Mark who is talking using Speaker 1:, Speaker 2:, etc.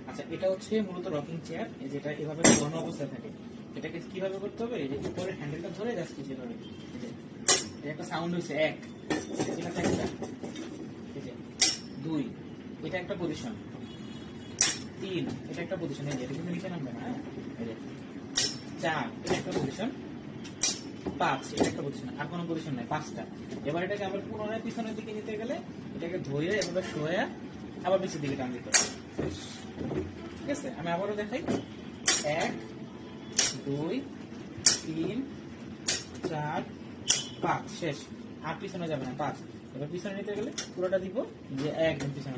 Speaker 1: আচ্ছা, এটা হচ্ছে মূলত রকিং চেয়ার, যেটা এভাবে ঘন অবস্থায় থাকে। এটাকে কিভাবে করতে হবে, এই যে উপরের হ্যান্ডেলটা ধরে জাস্ট কিছু এভাবে, এই যে একটা সাউন্ড হয়েছে 1, এটা একটা, এই যে 2, এটা একটা পজিশন, 3, এটা একটা পজিশন, এই যে এটা কিন্তু নিচে নামবে না, হ্যাঁ, এই যে 4, এটা একটা পজিশন, 5, এটা একটা পজিশন, আর কোনো পজিশন নাই, 5টা। এবার এটাকে আবার পুনরায় পিছনের দিকে নিতে গেলে এটাকে ধরে এভাবে শোয়া আবার পিছের দিকে টান দিতে হবে। ঠিক আছে, আমি আবারও দেখাই। 1, 2, 3, 4, 5, শেষ। আর পিছনে যাবে না, 5। এবার পিছনে নিতে গেলে পুরোটা দিব, যে একদম পিছনে